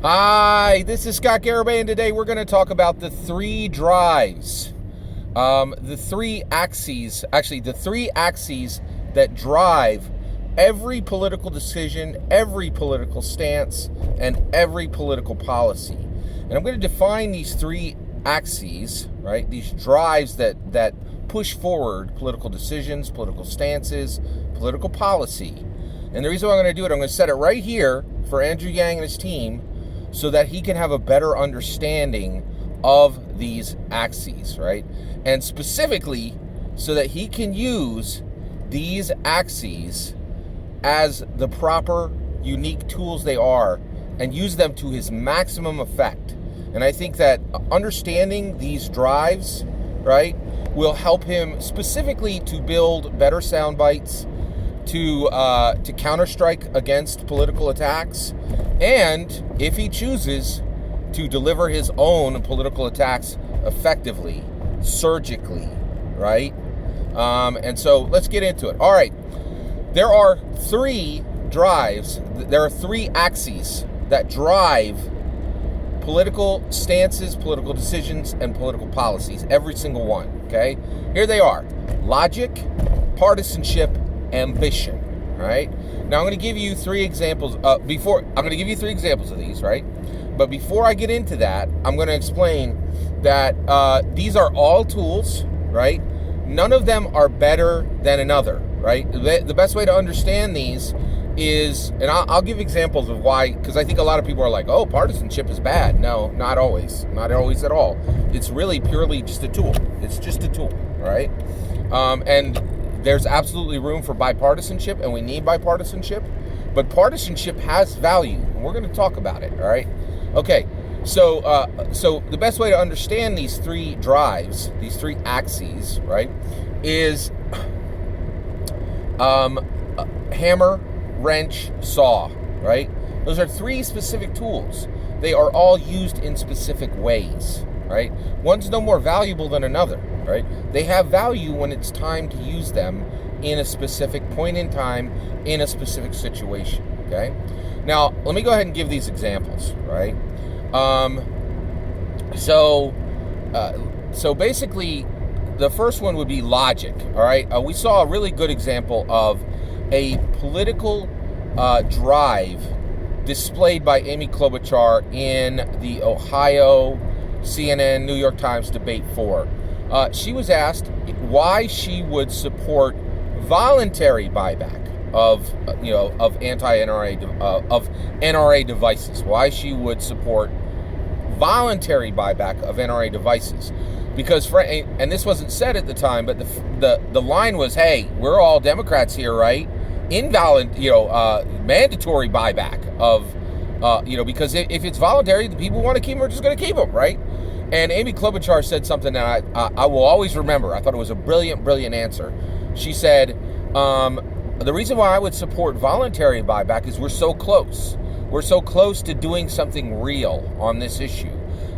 Hi, this is Scott Garibay, and today we're going to talk about the three drives. The three axes that drive every political decision, every political stance, and every political policy. And I'm going to define these three axes, right? These drives that push forward political decisions, political stances, political policy. And the reason why I'm going to do it, I'm going to set it right here for Andrew Yang and his team, so that he can have a better understanding of these axes, right? And specifically, so that he can use these axes as the proper, unique tools they are and use them to his maximum effect. And I think that understanding these drives, right, will help him specifically to build better sound bites, to counterstrike against political attacks, and if he chooses, to deliver his own political attacks effectively, surgically, right? And so let's get into it. All right, there are three drives, there are three axes that drive political stances, political decisions, and political policies, every single one, okay? Here they are: logic, partisanship, ambition. All right. Now I'm going to give you three examples. I'm going to give you three examples of these, right? But before I get into that, I'm going to explain that these are all tools, right? None of them are better than another, right? The best way to understand these is, and I'll give examples of why, because I think a lot of people are like, oh, partisanship is bad. No, not always at all. It's really purely just a tool. It's just a tool, right? And there's absolutely room for bipartisanship, and we need bipartisanship, but partisanship has value, and we're going to talk about it, all right? Okay, so the best way to understand these three drives, these three axes, right, is hammer, wrench, saw, right? Those are three specific tools. They are all used in specific ways, right? One's no more valuable than another, right? They have value when it's time to use them in a specific point in time, in a specific situation, okay? Now, let me go ahead and give these examples, right? So basically, the first one would be logic, all right? We saw a really good example of a political drive displayed by Amy Klobuchar in the Ohio CNN New York Times debate 4. She was asked why she would support voluntary buyback of NRA devices. Why she would support voluntary buyback of NRA devices, because and this wasn't said at the time, but the line was, hey, we're all Democrats here, right? Mandatory buyback of because if it's voluntary, the people want to keep them, are just going to keep them, right? And Amy Klobuchar said something that I will always remember. I thought it was a brilliant answer. She said, the reason why I would support voluntary buyback is we're so close. We're so close to doing something real on this issue.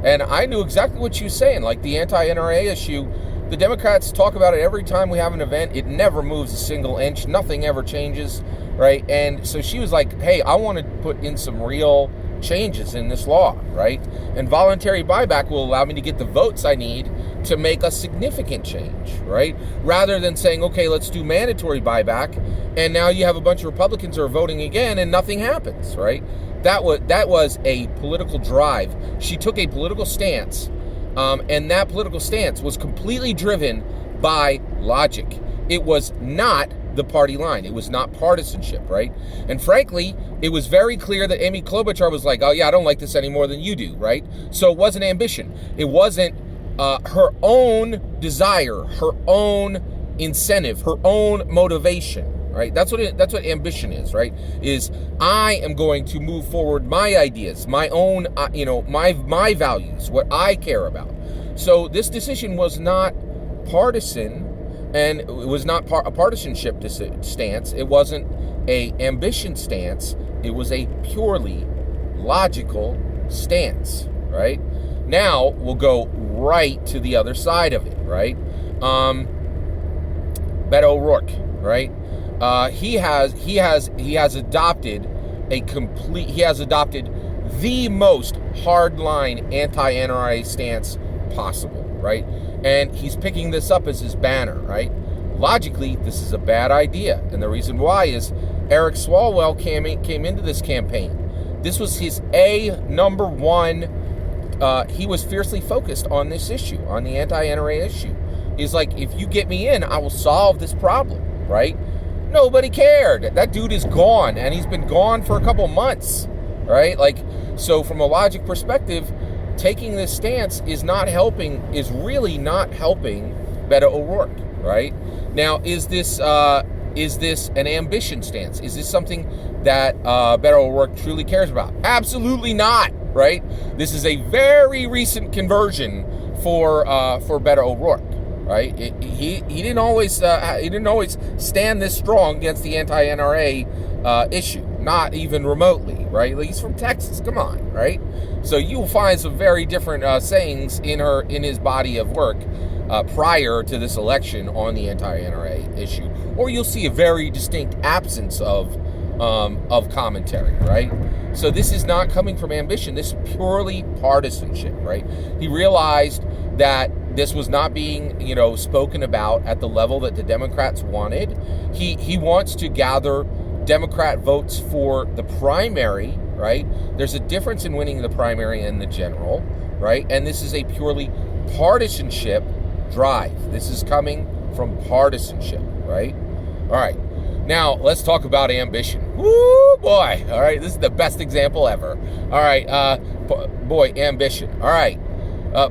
And I knew exactly what she was saying. Like the anti-NRA issue, the Democrats talk about it every time we have an event. It never moves a single inch. Nothing ever changes, right? And so she was like, hey, I want to put in some real changes in this law, right? And voluntary buyback will allow me to get the votes I need to make a significant change, right? Rather than saying, okay, let's do mandatory buyback, and now you have a bunch of Republicans who are voting again and nothing happens, right? That was a political drive. She took a political stance, and that political stance was completely driven by logic. It was not the party line. It was not partisanship, right? And frankly, it was very clear that Amy Klobuchar was like, oh yeah, I don't like this any more than you do, right? So it wasn't ambition. It wasn't her own desire, her own incentive, her own motivation, right? That's what ambition is, right? Is I am going to move forward my ideas, my own, my values, what I care about. So this decision was not partisan, and it was not a partisanship stance. It wasn't a ambition stance. It was a purely logical stance, right? Now we'll go right to the other side of it, right? Beto O'Rourke, right? He has adopted the most hardline anti-NRA stance possible, right? And he's picking this up as his banner, right? Logically, this is a bad idea. And the reason why is Eric Swalwell came into this campaign. This was his number one. He was fiercely focused on this issue, on the anti-NRA issue. He's like, if you get me in, I will solve this problem, right? Nobody cared. That dude is gone, and he's been gone for a couple months, right? Like, so from a logic perspective, taking this stance is really not helping Beto O'Rourke, right? Now, is this an ambition stance? Is this something that Beto O'Rourke truly cares about? Absolutely not, right? This is a very recent conversion for Beto O'Rourke, right? He didn't always stand this strong against the anti-NRA issue, not even remotely, right? Like, he's from Texas, come on, right? So you'll find some very different sayings in his body of work prior to this election on the anti-NRA issue, or you'll see a very distinct absence of commentary, right? So this is not coming from ambition. This is purely partisanship, right? He realized that this was not being, spoken about at the level that the Democrats wanted. He wants to gather Democrat votes for the primary, right? There's a difference in winning the primary and the general, right? And this is a purely partisanship drive. This is coming from partisanship, right? All right. Now, let's talk about ambition. Woo, boy. All right. This is the best example ever. All right. Boy, ambition. All right.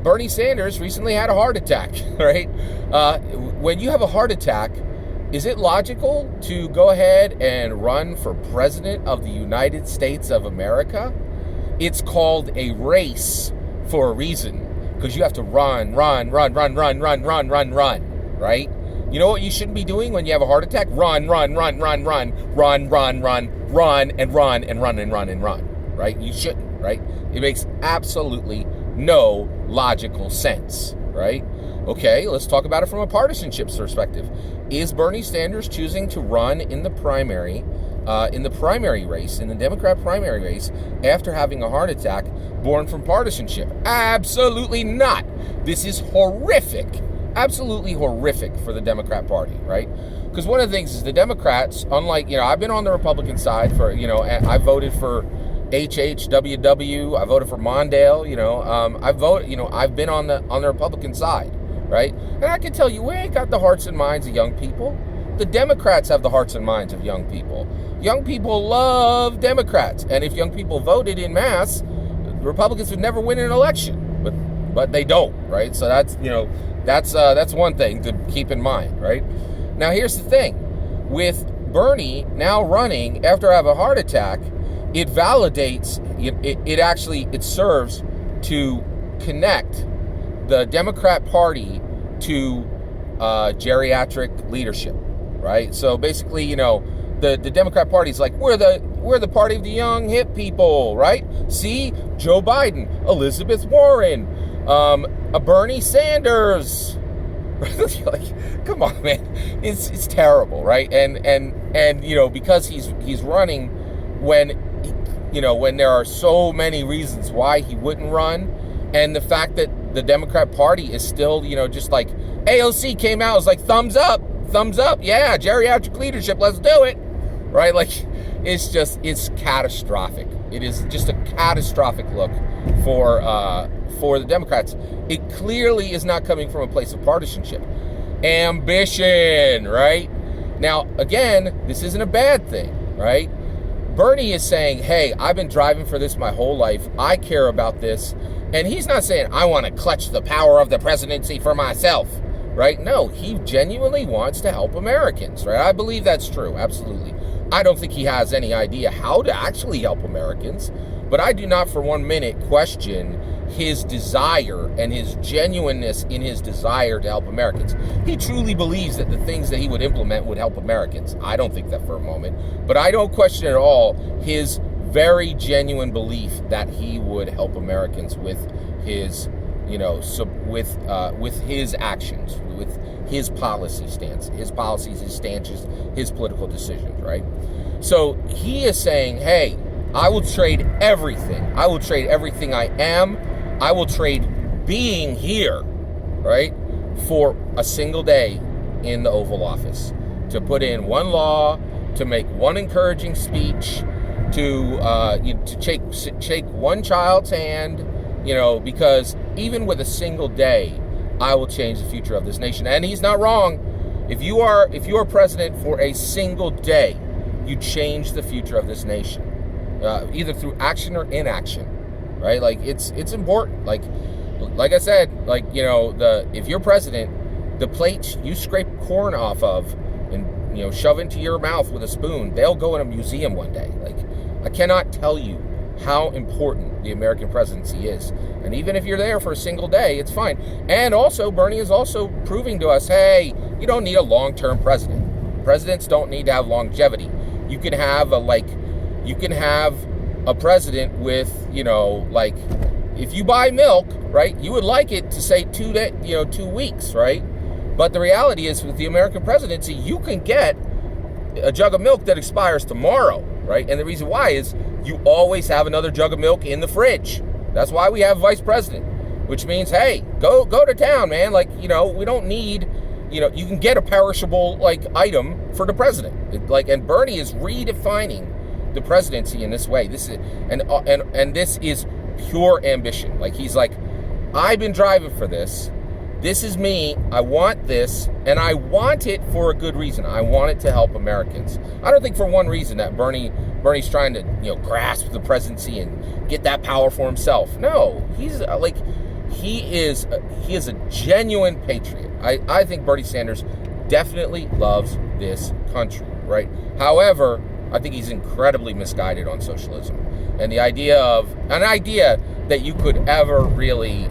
Bernie Sanders recently had a heart attack, right? When you have a heart attack, is it logical to go ahead and run for president of the United States of America? It's called a race for a reason, because you have to run, right? You know what you shouldn't be doing when you have a heart attack? Run, right? You shouldn't, right? It makes absolutely no logical sense, right? Okay, let's talk about it from a partisanship perspective. Is Bernie Sanders choosing to run in the primary race, in the Democrat primary race, after having a heart attack born from partisanship? Absolutely not. This is horrific. Absolutely horrific for the Democrat Party, right? Because one of the things is the Democrats, unlike, I've been on the Republican side for, I voted for HHWW, I voted for Mondale, I've been on the Republican side, right? And I can tell you, we ain't got the hearts and minds of young people. The Democrats have the hearts and minds of young people. Young people love Democrats, and if young people voted in mass, Republicans would never win an election, but they don't, right? So that's one thing to keep in mind, right? Now, here's the thing. With Bernie now running after I have a heart attack, it validates, it serves to connect the Democrat Party to geriatric leadership, right? So basically, the Democrat Party is like, we're the party of the young, hip people, right? See, Joe Biden, Elizabeth Warren, a Bernie Sanders. Like, come on, man, it's terrible, right? And because he's running when there are so many reasons why he wouldn't run, and the fact that the Democrat Party is still, just like AOC came out, was like, thumbs up, yeah, geriatric leadership, let's do it, right? Like, it's catastrophic. It is just a catastrophic look for the Democrats. It clearly is not coming from a place of partisanship. Ambition, right? Now, again, this isn't a bad thing, right? Bernie is saying, hey, I've been driving for this my whole life. I care about this. And he's not saying, I want to clutch the power of the presidency for myself, right? No, he genuinely wants to help Americans, right? I believe that's true, absolutely. I don't think he has any idea how to actually help Americans, but I do not for 1 minute question his desire and his genuineness in his desire to help Americans. He truly believes that the things that he would implement would help Americans. I don't think that for a moment, but I don't question at all his very genuine belief that he would help Americans with his, with his actions, with his policy stance, his policies, his stances, his political decisions, right? So he is saying, hey, I will trade everything. I will trade everything I am. I will trade being here, right, for a single day in the Oval Office, to put in one law, to make one encouraging speech, to shake one child's hand, because even with a single day, I will change the future of this nation. And he's not wrong. If you are president for a single day, you change the future of this nation, either through action or inaction, right? Like it's important. Like I said, if you're president, the plates you scrape corn off of and shove into your mouth with a spoon, they'll go in a museum one day. Like, I cannot tell you how important the American presidency is. And even if you're there for a single day, it's fine. And also, Bernie is also proving to us, hey, you don't need a long-term president. Presidents don't need to have longevity. You can have a president with, if you buy milk, right, you would like it to say 2 weeks, right? But the reality is, with the American presidency, you can get a jug of milk that expires tomorrow, right? And the reason why is you always have another jug of milk in the fridge. That's why we have a vice president, which means, hey, go to town, man. We don't need, you can get a perishable item for the president. And Bernie is redefining the presidency in this way. This is and this is pure ambition. He's like, I've been driving for this. This is me. I want this, and I want it for a good reason. I want it to help Americans. I don't think for one reason that Bernie's trying to grasp the presidency and get that power for himself. No, he's he is a genuine patriot. I think Bernie Sanders definitely loves this country, right? However, I think he's incredibly misguided on socialism, and the idea that you could ever really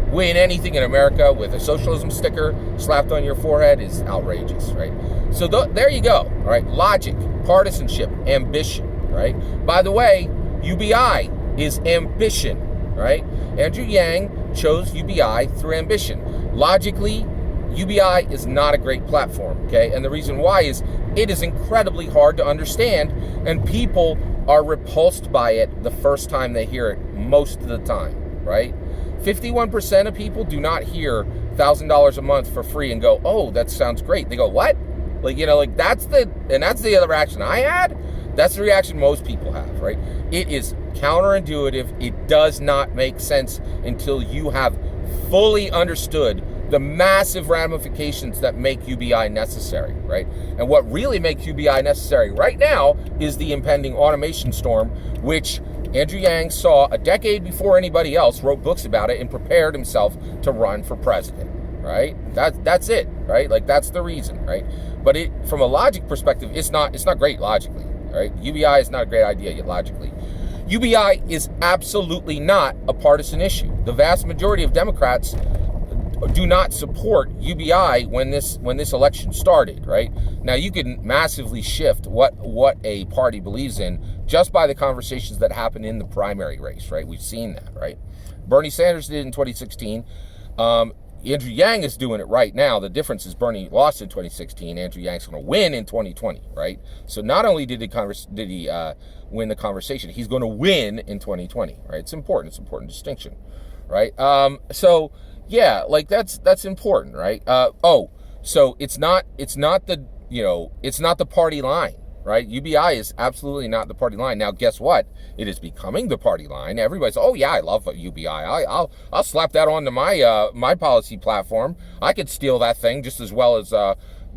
win anything in America with a socialism sticker slapped on your forehead is outrageous, right? So there you go, all right? Logic, partisanship, ambition, right? By the way, UBI is ambition, right? Andrew Yang chose UBI through ambition. Logically, UBI is not a great platform, okay? And the reason why is it is incredibly hard to understand, and people are repulsed by it the first time they hear it most of the time, right? 51% of people do not hear $1,000 a month for free and go, oh, that sounds great. They go, what? That's the other reaction I had. That's the reaction most people have, right? It is counterintuitive. It does not make sense until you have fully understood the massive ramifications that make UBI necessary, right? And what really makes UBI necessary right now is the impending automation storm, which Andrew Yang saw a decade before anybody else, wrote books about it, and prepared himself to run for president, right? That's it, right? That's the reason, right? But from a logic perspective, it's not great logically, right? UBI is not a great idea yet logically. UBI is absolutely not a partisan issue. The vast majority of Democrats do not support UBI when this election started, right? Now, you can massively shift what a party believes in just by the conversations that happen in the primary race, right? We've seen that, right? Bernie Sanders did in 2016. Andrew Yang is doing it right now. The difference is Bernie lost in 2016. Andrew Yang's going to win in 2020, right? So not only did he win the conversation, he's going to win in 2020, right? It's important. It's an important distinction, right? So yeah, that's important, right? So it's not the party line, right? UBI is absolutely not the party line. Now, guess what? It is becoming the party line. Everybody's, oh yeah, I love UBI. I'll slap that onto my policy platform. I could steal that thing just as well as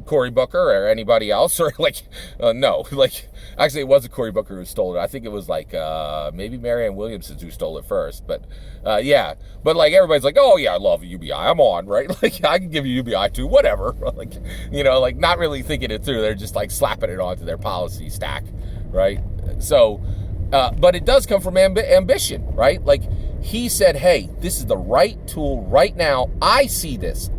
Cory Booker or anybody else, or no, actually it wasn't Cory Booker who stole it. I think it was maybe Marianne Williamson who stole it first, but yeah, but everybody's like, oh yeah, I love UBI, I'm on, right? I can give you UBI too, whatever, not really thinking it through. They're just slapping it onto their policy stack, right? So, but it does come from ambition, right? He said, hey, this is the right tool right now. I see this.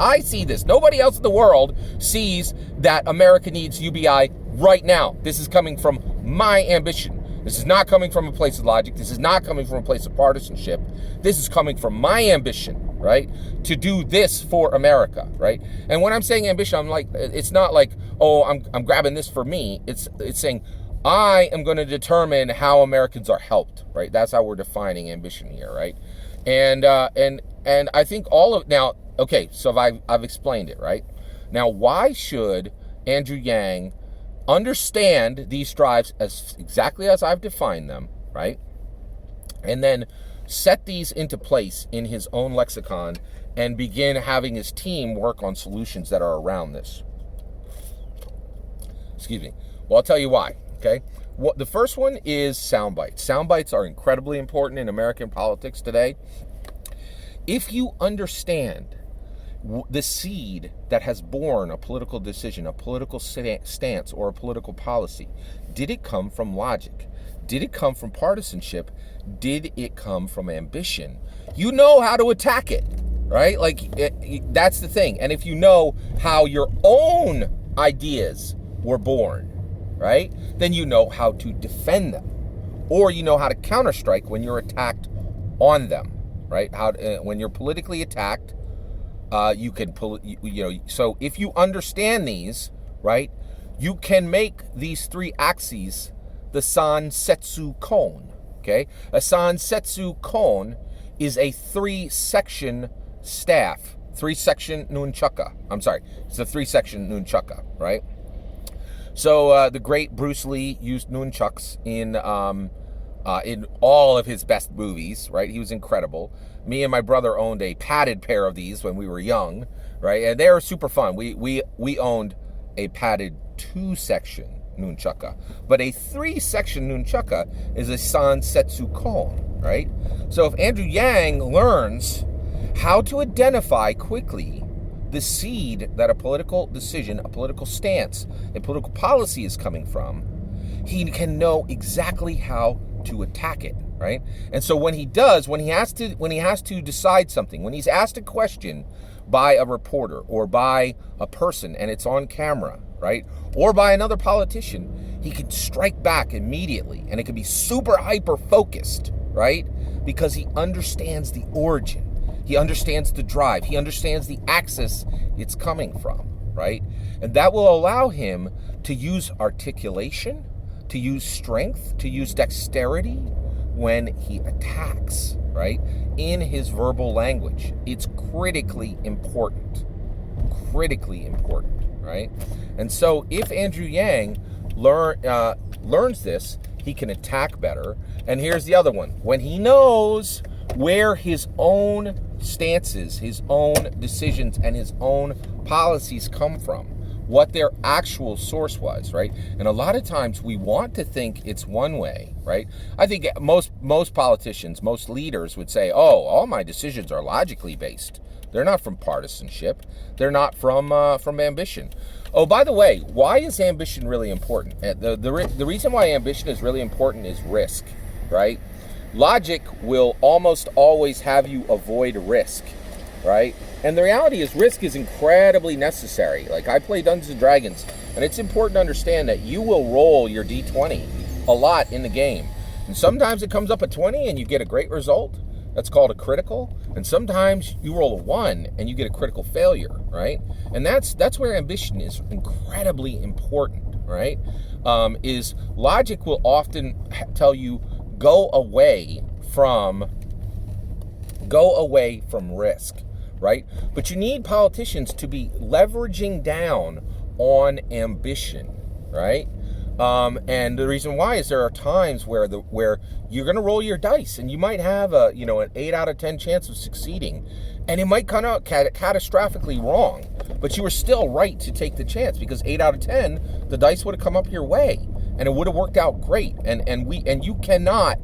Nobody else in the world sees that America needs UBI right now. This is coming from my ambition. This is not coming from a place of logic. This is not coming from a place of partisanship. This is coming from my ambition, right? To do this for America, right? And when I'm saying ambition, I'm it's not oh, I'm grabbing this for me. It's saying, I am going to determine how Americans are helped, right? That's how we're defining ambition here, right? And I think now, okay, so I've explained it, right? Now, why should Andrew Yang understand these drives as exactly as I've defined them, right? And then set these into place in his own lexicon and begin having his team work on solutions that are around this. Excuse me. Well, I'll tell you why, okay? The first one is sound bites. Sound bites are incredibly important in American politics today. If you understand the seed that has born a political decision, a political stance, or a political policy, did it come from logic? Did it come from partisanship? Did it come from ambition? You know how to attack it, right? That's the thing. And if you know how your own ideas were born, right, then you know how to defend them, or you know how to counterstrike when you're attacked on them, right? When you're politically attacked, you can so if you understand these, right, you can make these three axes the Sansetsu Kon. Okay, a Sansetsu Kon is a 3-section staff, 3-section nunchaka. I'm sorry, it's a 3-section nunchaka, right? So the great Bruce Lee used nunchucks in all of his best movies, right? He was incredible. Me and my brother owned a padded pair of these when we were young, right? And they were super fun. We owned a padded 2-section nunchaka, but a 3-section nunchaka is a Sansetsu Kon, right? So if Andrew Yang learns how to identify quickly the seed that a political decision, a political stance, a political policy is coming from, he can know exactly how to attack it, right? And so when he has to decide something, when he's asked a question by a reporter or by a person and it's on camera, right, or by another politician, he can strike back immediately, and it can be super hyper focused, right? Because he understands the origin, he understands the drive, he understands the axis it's coming from, right? And that will allow him to use articulation, to use strength, to use dexterity when he attacks, right? In his verbal language. It's critically important, right? And so if Andrew Yang learns this, he can attack better. And here's the other one. When he knows where his own stances, his own decisions, and his own policies come from, what their actual source was, right? And a lot of times we want to think it's one way, right? I think most politicians, most leaders would say, oh, all my decisions are logically based. They're not from partisanship. They're not from ambition. Oh, by the way, why is ambition really important? The reason why ambition is really important is risk, right? Logic will almost always have you avoid risk, right? And the reality is risk is incredibly necessary. Like, I play Dungeons and Dragons, and it's important to understand that you will roll your D20 a lot in the game. And sometimes it comes up a 20 and you get a great result. That's called a critical. And sometimes you roll a 1 and you get a critical failure, right? And that's where ambition is incredibly important, right? Is logic will often tell you go away from risk, right? But you need politicians to be leveraging down on ambition, right? And the reason why is there are times where you're going to roll your dice and you might have an 8 out of 10 chance of succeeding, and it might come out catastrophically wrong, but you were still right to take the chance because 8 out of 10 the dice would have come up your way and it would have worked out great. And you cannot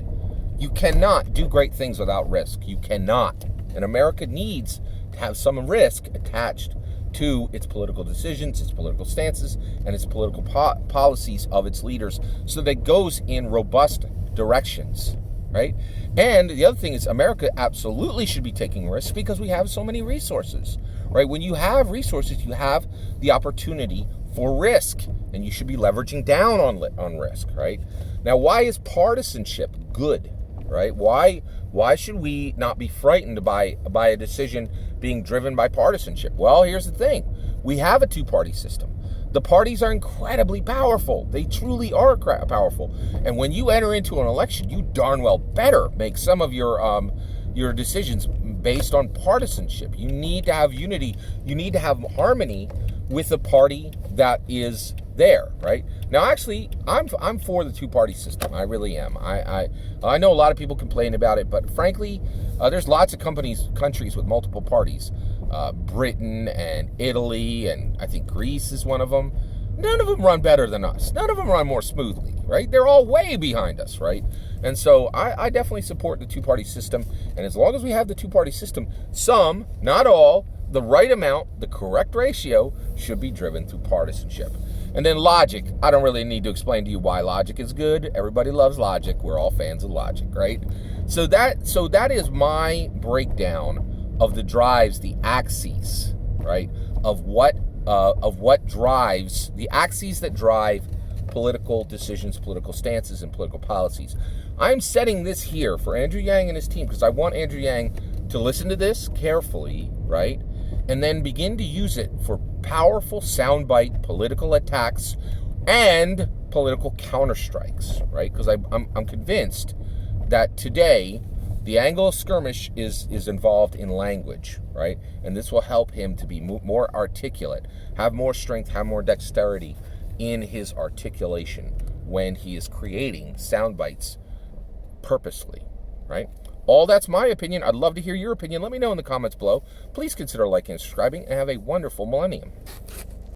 do great things without risk. You cannot. And America needs to have some risk attached to its political decisions, its political stances, and its political policies of its leaders, so that it goes in robust directions, right? And the other thing is America absolutely should be taking risks because we have so many resources, right? When you have resources, you have the opportunity for risk, and you should be leveraging down on risk, right? Now, why is partisanship good, right? Why should we not be frightened by a decision being driven by partisanship? Well, here's the thing. We have a two-party system. The parties are incredibly powerful. They truly are powerful. And when you enter into an election, you darn well better make some of your decisions based on partisanship. You need to have unity. You need to have harmony with the party that is there, right? Now, actually, I'm for the two-party system. I really am. I know a lot of people complain about it, but frankly, there's lots of countries with multiple parties. Britain and Italy, and I think Greece is one of them. None of them run better than us. None of them run more smoothly, right? They're all way behind us, right? And so I definitely support the two-party system. And as long as we have the two-party system, some, not all, the right amount, the correct ratio should be driven through partisanship. And then logic. I don't really need to explain to you why logic is good. Everybody loves logic. We're all fans of logic, right? So that is my breakdown of the drives, the axes, right? Of what drives, the axes that drive political decisions, political stances, and political policies. I'm setting this here for Andrew Yang and his team because I want Andrew Yang to listen to this carefully, right? And then begin to use it for powerful soundbite political attacks and political counterstrikes, right? Because I'm convinced that today the angle of skirmish is involved in language, right? And this will help him to be more articulate, have more strength, have more dexterity in his articulation when he is creating sound bites purposely, right? All that's my opinion. I'd love to hear your opinion. Let me know in the comments below. Please consider liking and subscribing, and have a wonderful millennium.